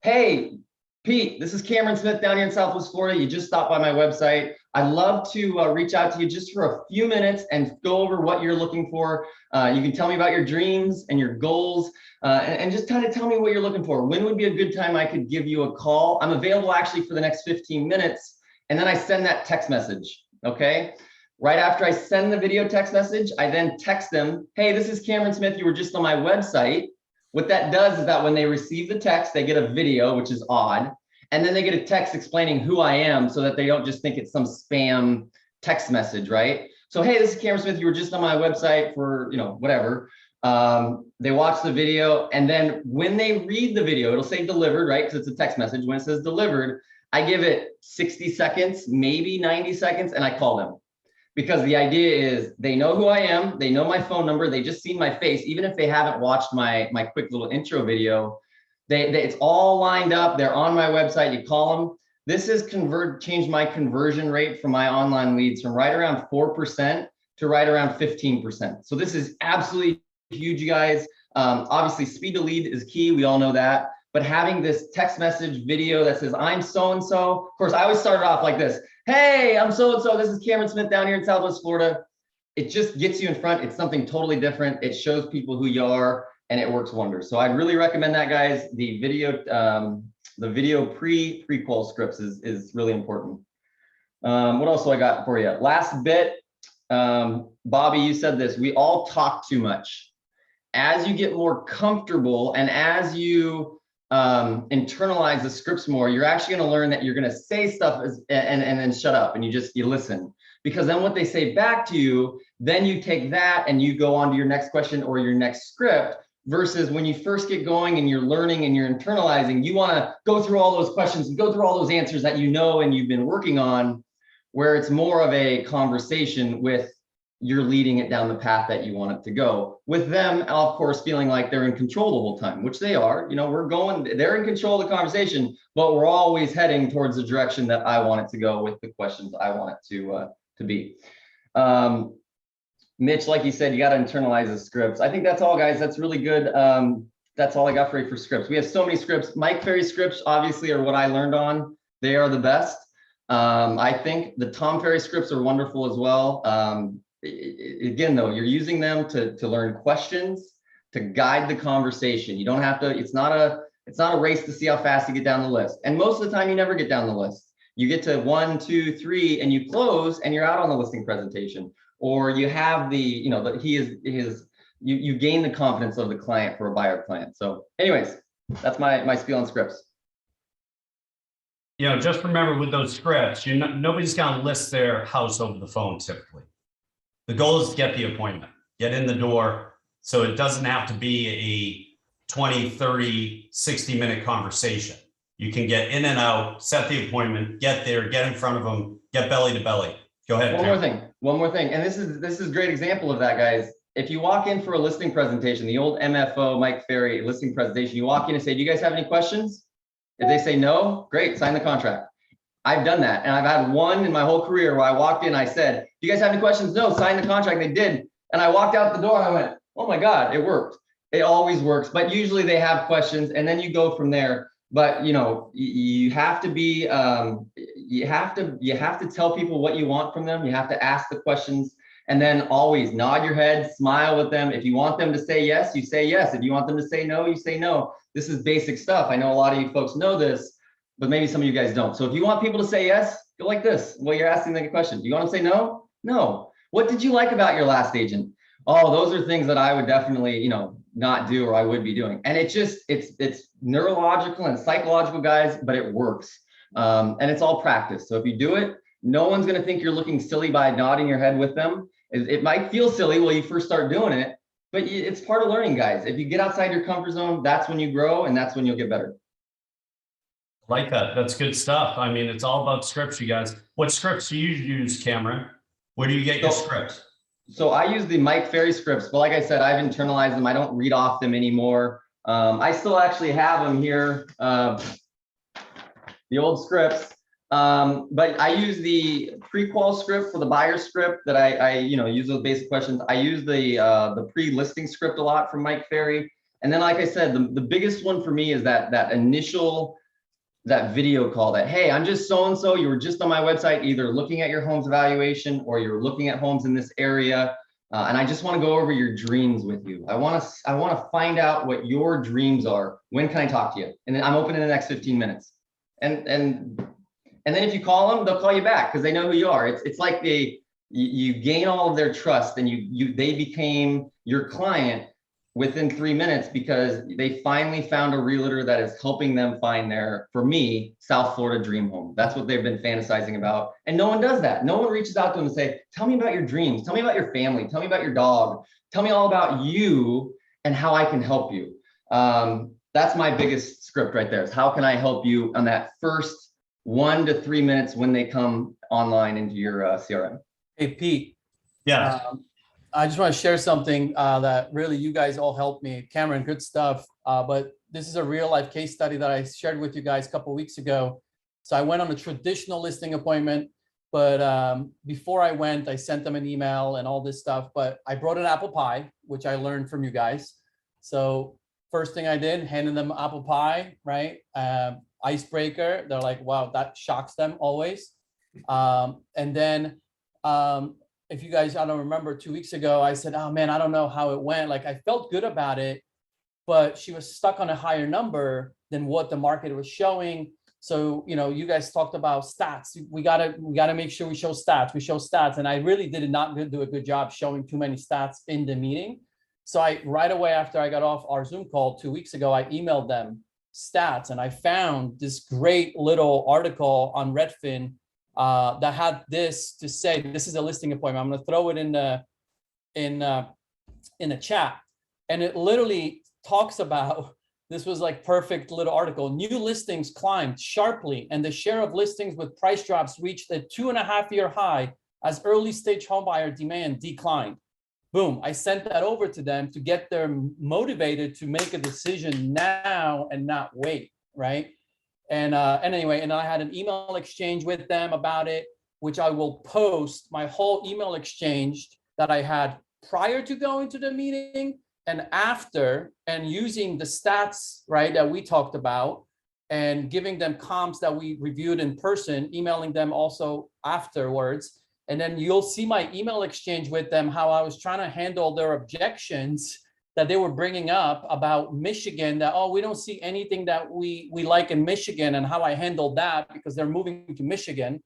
Hey, Pete, this is Cameron Smith down here in Southwest Florida. You just stopped by my website. I'd love to reach out to you just for a few minutes and go over what you're looking for. You can tell me about your dreams and your goals and just kind of tell me what you're looking for. When would be a good time I could give you a call? I'm available actually for the next 15 minutes. And then I send that text message, okay? Right after I send the video text message, I then text them, hey, this is Cameron Smith. You were just on my website. What that does is that when they receive the text, they get a video, which is odd. And then they get a text explaining who I am so that they don't just think it's some spam text message, right? So, hey, this is Cameron Smith. You were just on my website for, whatever. They watch the video, and then when they read the video, it'll say delivered, right? Because it's a text message. When it says delivered, I give it 60 seconds, maybe 90 seconds, and I call them. Because the idea is they know who I am, they know my phone number, they just seen my face, even if they haven't watched my quick little intro video, it's all lined up, they're on my website, you call them. This has changed my conversion rate for my online leads from right around 4% to right around 15%. So this is absolutely huge, you guys. Obviously, speed to lead is key, we all know that. But having this text message video that says, I'm so-and-so, of course, I always start off like this. Hey, I'm so-and-so, this is Cameron Smith down here in Southwest Florida. It just gets you in front. It's something totally different. It shows people who you are, and it works wonders. So I'd really recommend that, guys. The video pre-qual scripts is really important. What else do I got for you? Last bit, Bobby, you said this, we all talk too much. As you get more comfortable and as you internalize the scripts more, you're actually going to learn that you're going to say stuff and then shut up and you listen, because then what they say back to you, then you take that and you go on to your next question or your next script, versus when you first get going and you're learning and you're internalizing, you want to go through all those questions and go through all those answers that you know and you've been working on, where it's more of a conversation with you're leading it down the path that you want it to go, with them, of course, feeling like they're in control the whole time, which they are. They're in control of the conversation, but we're always heading towards the direction that I want it to go with the questions I want it to be. Mitch, like you said, you got to internalize the scripts. I think that's all, guys. That's really good. That's all I got for you for scripts. We have so many scripts. Mike Ferry scripts obviously are what I learned on. They are the best. I think the Tom Ferry scripts are wonderful as well. Again, though, you're using them to learn questions, to guide the conversation. You don't have to, it's not a race to see how fast you get down the list. And most of the time you never get down the list. You get to 1, 2, 3 and you close and you're out on the listing presentation. Or you have you gain the confidence of the client for a buyer client. So anyways, that's my spiel on scripts. Just remember with those scripts, nobody's going to list their house over the phone typically. The goal is to get the appointment, get in the door, so it doesn't have to be a 20, 30, 60-minute conversation. You can get in and out, set the appointment, get there, get in front of them, get belly to belly. Go ahead. One more thing. And this is a great example of that, guys. If you walk in for a listing presentation, the old MFO Mike Ferry listing presentation, you walk in and say, do you guys have any questions? If they say no, great, sign the contract. I've done that. And I've had one in my whole career where I walked in, I said, do you guys have any questions? No, sign the contract. They did. And I walked out the door and I went, oh my God, it worked. It always works. But usually they have questions and then you go from there. But you have to be, you have to tell people what you want from them. You have to ask the questions and then always nod your head, smile with them. If you want them to say yes, you say yes. If you want them to say no, you say no. This is basic stuff. I know a lot of you folks know this, but maybe some of you guys don't. So if you want people to say yes, go like this. Well, you're asking them a question. Do you want them to say no? No. What did you like about your last agent? Oh, those are things that I would definitely, not do, or I would be doing. And it's neurological and psychological, guys, but it works. And it's all practice. So if you do it, no one's going to think you're looking silly by nodding your head with them. It might feel silly when you first start doing it, but it's part of learning, guys. If you get outside your comfort zone, that's when you grow and that's when you'll get better. Like that. That's good stuff. I mean, it's all about scripts, you guys. What scripts do you use, Cameron? Where do you get your scripts? So I use the Mike Ferry scripts, but like I said, I've internalized them. I don't read off them anymore. I still actually have them here, the old scripts. But I use the pre-qual script for the buyer script that I use those basic questions. I use the pre-listing script a lot from Mike Ferry. And then, like I said, the biggest one for me is that initial video call that, hey, I'm just so-and-so, you were just on my website, either looking at your home's evaluation or you're looking at homes in this area. And I just want to go over your dreams with you. I want to find out what your dreams are. When can I talk to you? And then I'm open in the next 15 minutes. And then if you call them, they'll call you back because they know who you are. It's like you gain all of their trust and they became your client within 3 minutes because they finally found a realtor that is helping them find their, for me, South Florida dream home. That's what they've been fantasizing about. And no one does that. No one reaches out to them and say, tell me about your dreams. Tell me about your family. Tell me about your dog. Tell me all about you and how I can help you. That's my biggest script right there, is how can I help you on that first 1 to 3 minutes when they come online into your CRM. Hey, Pete. Yeah. I just want to share something that really you guys all helped me. Cameron, good stuff. But this is a real life case study that I shared with you guys a couple of weeks ago. So I went on a traditional listing appointment, but before I went, I sent them an email and all this stuff, but I brought an apple pie, which I learned from you guys. So first thing I did, handed them apple pie, right? Icebreaker. They're like, wow, that shocks them always. And then, if you guys, I don't remember 2 weeks ago, I said, oh man, I don't know how it went. Like I felt good about it, but she was stuck on a higher number than what the market was showing. So, you know, you guys talked about stats. We gotta make sure we show stats. We show stats. And I really did not do a good job showing too many stats in the meeting. So right away after I got off our Zoom call 2 weeks ago, I emailed them stats and I found this great little article on Redfin that had this to say. This is a listing appointment. I'm going to throw it in the chat, and it literally talks about. This was like perfect little article. New listings climbed sharply, and the share of listings with price drops reached a 2.5-year high as early stage homebuyer demand declined. Boom! I sent that over to them to get them motivated to make a decision now and not wait. Right. And anyway, and I had an email exchange with them about it, which I will post my whole email exchange that I had prior to going to the meeting and after, and using the stats, right, that we talked about and giving them comps that we reviewed in person, emailing them also afterwards. And then you'll see my email exchange with them, how I was trying to handle their objections that they were bringing up about Michigan, that, oh, we don't see anything that we like in Michigan, and how I handled that because they're moving to Michigan.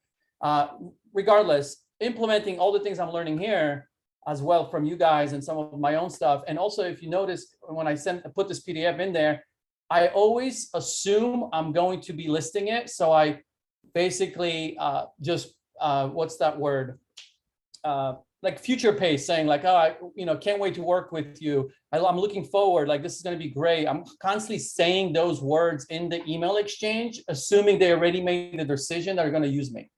Regardless, implementing all the things I'm learning here as well from you guys and some of my own stuff. And also, if you notice, when I put this PDF in there, I always assume I'm going to be listing it. So I basically what's that word? Like future pace, saying like, oh, I can't wait to work with you. I'm looking forward, like this is going to be great. I'm constantly saying those words in the email exchange, assuming they already made the decision that are going to use me,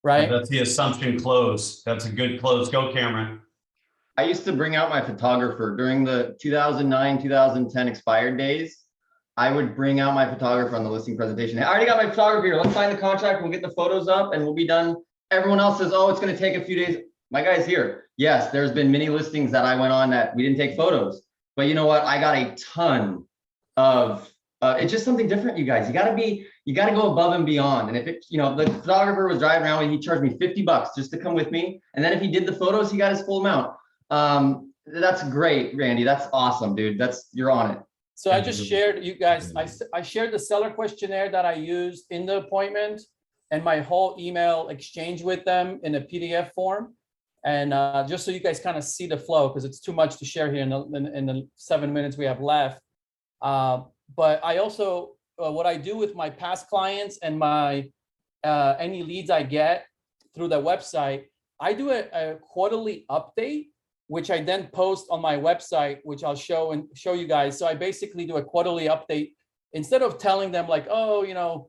right? That's the assumption close. That's a good close. Go, Cameron. I used to bring out my photographer during the 2009, 2010 expired days. I would bring out my photographer on the listing presentation. I already got my photographer here. Let's sign the contract. We'll get the photos up and we'll be done. Everyone else says, oh, it's going to take a few days. My guy's here. Yes, there's been many listings that I went on that we didn't take photos, but you know what? I got a ton of, it's just something different, you guys. You got to go above and beyond. And if it, the photographer was driving around and he charged me $50 just to come with me. And then if he did the photos, he got his full amount. That's great, Randy. That's awesome, dude. You're on it. So I just shared, you guys, I shared the seller questionnaire that I used in the appointment and my whole email exchange with them in a PDF form. And just so you guys kind of see the flow, because it's too much to share here in the 7 minutes we have left. But I also, what I do with my past clients and my any leads I get through the website, I do a quarterly update, which I then post on my website, which I'll show you guys. So I basically do a quarterly update instead of telling them like, oh,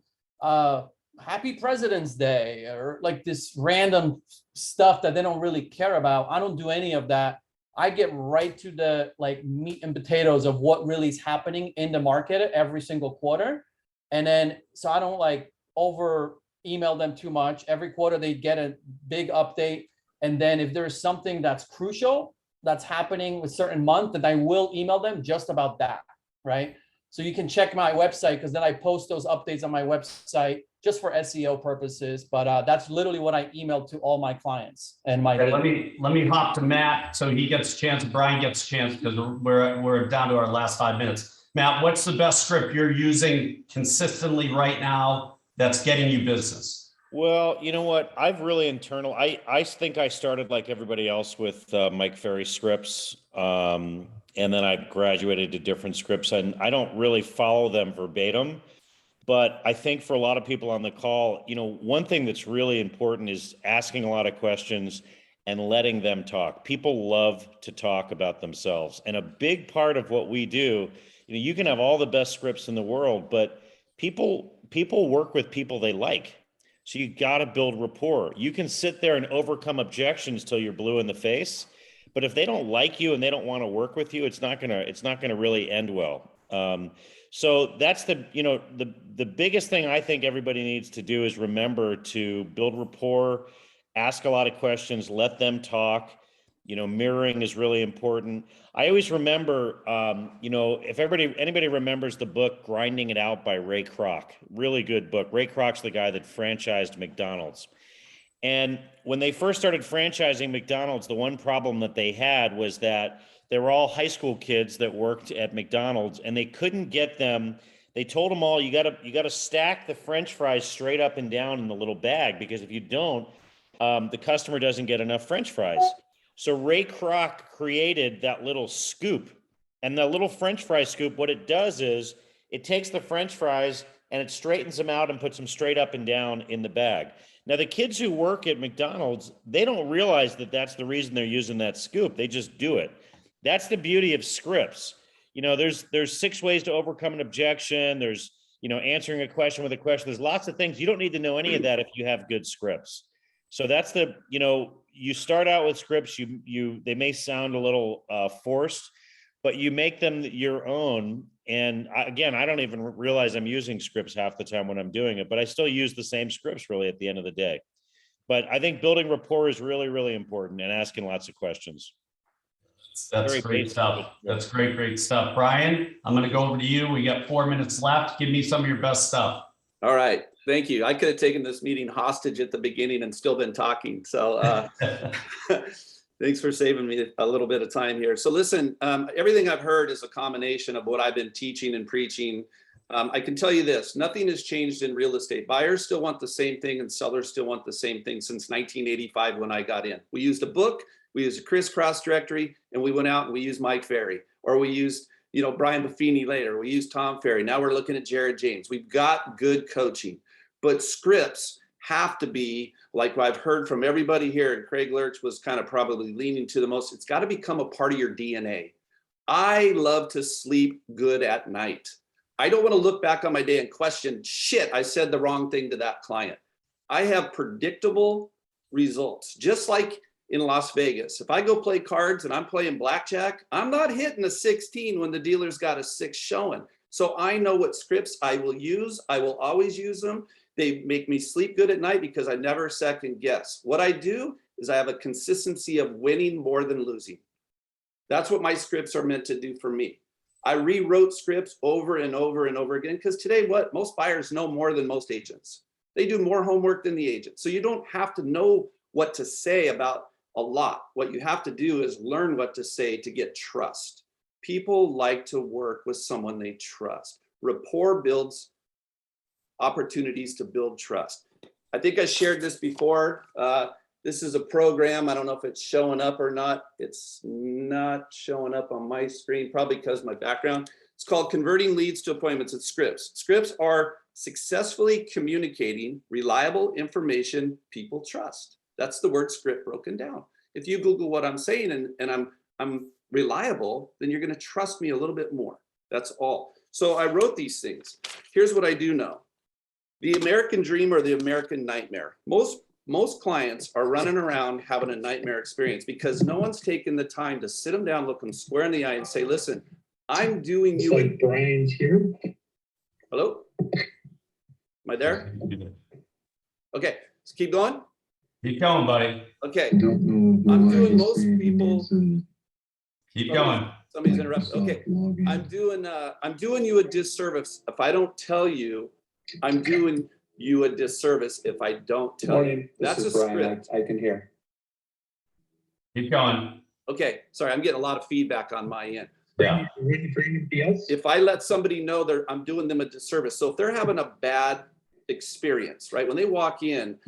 Happy President's Day, or like this random stuff that they don't really care about. I don't do any of that. I get right to the like meat and potatoes of what really is happening in the market every single quarter. And then, so I don't like over email them too much. Every quarter they get a big update. And then if there's something that's crucial that's happening with certain month, then I will email them just about that, right? So you can check my website, because then I post those updates on my website just for SEO purposes. But that's literally what I emailed to all my clients and my. Let me hop to Matt so he gets a chance. Brian gets a chance, because we're down to our last 5 minutes. Matt, what's the best script you're using consistently right now that's getting you business? Well, you know what? I've really I think I started like everybody else with Mike Ferry scripts. and then I graduated to different scripts, and I don't really follow them verbatim. But I think for a lot of people on the call, one thing that's really important is asking a lot of questions and letting them talk. People love to talk about themselves. And a big part of what we do, you can have all the best scripts in the world, but people work with people they like. So you got to build rapport. You can sit there and overcome objections till you're blue in the face, but if they don't like you and they don't want to work with you, it's not gonna really end well. So that's the biggest thing I think everybody needs to do is remember to build rapport, ask a lot of questions, let them talk. Mirroring is really important. I always remember, if anybody remembers the book Grinding It Out by Ray Kroc, really good book. Ray Kroc's the guy that franchised McDonald's. And when they first started franchising McDonald's, the one problem that they had was that they were all high school kids that worked at McDonald's, and they couldn't get them. They told them all, you gotta stack the French fries straight up and down in the little bag, because if you don't, the customer doesn't get enough French fries. So Ray Kroc created that little scoop, and the little French fry scoop, what it does is it takes the French fries and it straightens them out and puts them straight up and down in the bag. Now, the kids who work at McDonald's, they don't realize that that's the reason they're using that scoop. They just do it. That's the beauty of scripts. There's 6 ways to overcome an objection. There's, answering a question with a question. There's lots of things. You don't need to know any of that if you have good scripts. So that's you start out with scripts, they may sound a little forced, but you make them your own. And again, I don't even realize I'm using scripts half the time when I'm doing it, but I still use the same scripts really at the end of the day. But I think building rapport is really, really important, and asking lots of questions. That's great stuff. That's great stuff. Brian, I'm going to go over to you. We got 4 minutes left. Give me some of your best stuff. All right. Thank you. I could have taken this meeting hostage at the beginning and still been talking. So thanks for saving me a little bit of time here. So listen, everything I've heard is a combination of what I've been teaching and preaching. I can tell you this, nothing has changed in real estate. Buyers still want the same thing and sellers still want the same thing since 1985 when I got in. We used a book, we used a crisscross directory, and we went out and we used Mike Ferry, or we used Brian Buffini later, we used Tom Ferry. Now we're looking at Jared James. We've got good coaching, but scripts have to be like what I've heard from everybody here, and Craig Lurch was kind of probably leaning to the most. It's got to become a part of your DNA. I love to sleep good at night. I don't want to look back on my day and question, shit, I said the wrong thing to that client. I have predictable results, just like in Las Vegas. If I go play cards and I'm playing blackjack, I'm not hitting a 16 when the dealer's got a 6 showing. So I know what scripts I will use. I will always use them. They make me sleep good at night because I never second guess. What I do is I have a consistency of winning more than losing. That's what my scripts are meant to do for me. I rewrote scripts over and over and over again, because today, most buyers know more than most agents. They do more homework than the agent. So you don't have to know what to say about a lot. What you have to do is learn what to say to get trust. People like to work with someone they trust. Rapport builds opportunities to build trust. I think I shared this before. This is a program. I don't know if it's showing up or not. It's not showing up on my screen, probably because of my background. It's called Converting Leads to Appointments. It's scripts. Scripts are successfully communicating reliable information people trust. That's the word script broken down. If you Google what I'm saying and I'm reliable, then you're going to trust me a little bit more. That's all. So I wrote these things. Here's what I do know. The American dream or the American nightmare. Most clients are running around having a nightmare experience because no one's taken the time to sit them down, look them square in the eye and say, listen, I'm doing you. Like Brian's here. Hello? Am I there? Okay, let's keep going. Keep going, buddy. Okay, I'm doing most people. Keep going. Somebody's interrupted. Okay, I'm doing you a disservice if I don't tell you. I'm doing you a disservice if I don't tell you. That's a script. I can hear. Keep going. Okay, sorry, I'm getting a lot of feedback on my end. Yeah. If I let somebody know that I'm doing them a disservice, so if they're having a bad experience, right? When they walk in,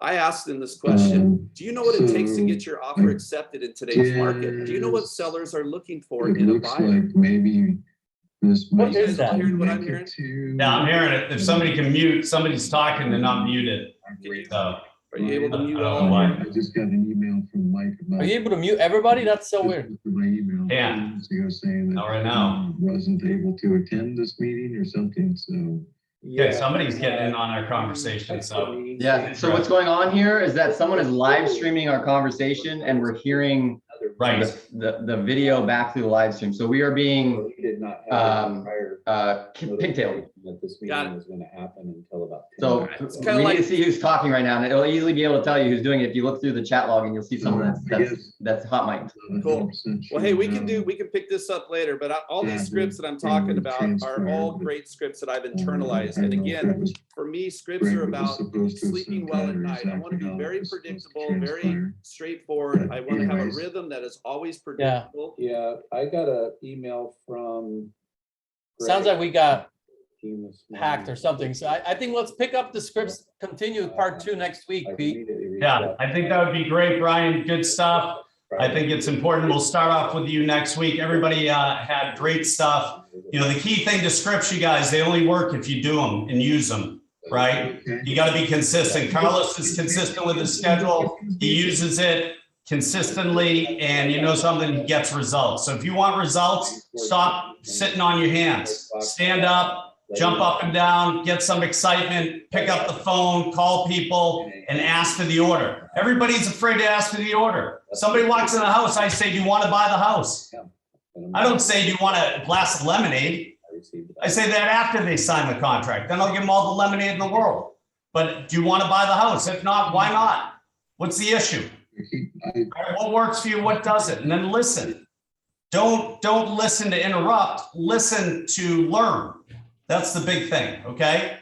I asked them this question. Do you know what it takes to get your offer accepted in today's market? Do you know what sellers are looking for in a buyer? Maybe this. What is that? Hearing what I'm hearing? Yeah, I'm hearing it. If somebody can mute, somebody's talking and not muted. So, Are you able to mute I don't all? know why. I just got an email from Mike about. Are you able to mute everybody? That's so weird. My email. Yeah. 2 minutes ago saying that. Not right now. Wasn't able to attend this meeting or something, so. Okay, somebody's getting in on our conversation, so. Yeah, so what's going on here is that someone is live streaming our conversation and we're hearing Right. the video back through the live stream. So we are being pigtailed. That this Got it. meeting was gonna happen until about. So It's we kinda need like- to see who's talking right now, and it'll easily be able to tell you who's doing it. If you look through the chat log and you'll see someone that's hot mic'd. Cool. Well, hey, we can pick this up later, but all these scripts that I'm talking about are all great scripts that I've internalized. And again, for me, scripts are about sleeping well at night. I want to be very predictable, very straightforward. I want to have a rhythm that is always predictable. Yeah, I got an email from. Sounds like we got team this hacked or morning. something. So I think let's pick up the scripts, continue part 2 next week, I Pete. immediately reached Yeah, out. I think that would be great, Brian. Good stuff. I think it's important. We'll start off with you next week. Everybody had great stuff. You know, the key thing to scripts, you guys, they only work if you do them and use them, right? You got to be consistent. Carlos is consistent with his schedule. He uses it consistently, and you know something, he gets results. So if you want results, stop sitting on your hands. Stand up, jump up and down, get some excitement, pick up the phone, call people, and ask for the order. Everybody's afraid to ask for the order. Somebody walks in the house, I say, do you want to buy the house? I don't say, do you want a glass of lemonade? I say that after they sign the contract. Then I'll give them all the lemonade in the world. But do you want to buy the house? If not, why not? What's the issue? All right, what works for you? What doesn't? And then listen. Don't listen to interrupt. Listen to learn. That's the big thing. Okay.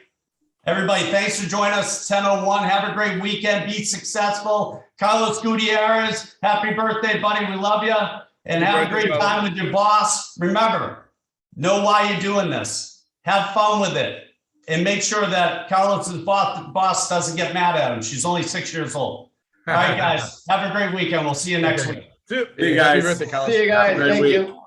Everybody, thanks for joining us. 10:01. Have a great weekend. Be successful. Carlos Gutierrez, happy birthday, buddy. We love you. And have a great time with your boss. Remember, know why you're doing this. Have fun with it. And make sure that Carlos's boss doesn't get mad at him. She's only 6 years old. All right, guys. Have a great weekend. We'll see you next week. See you guys. See you guys. Thank you.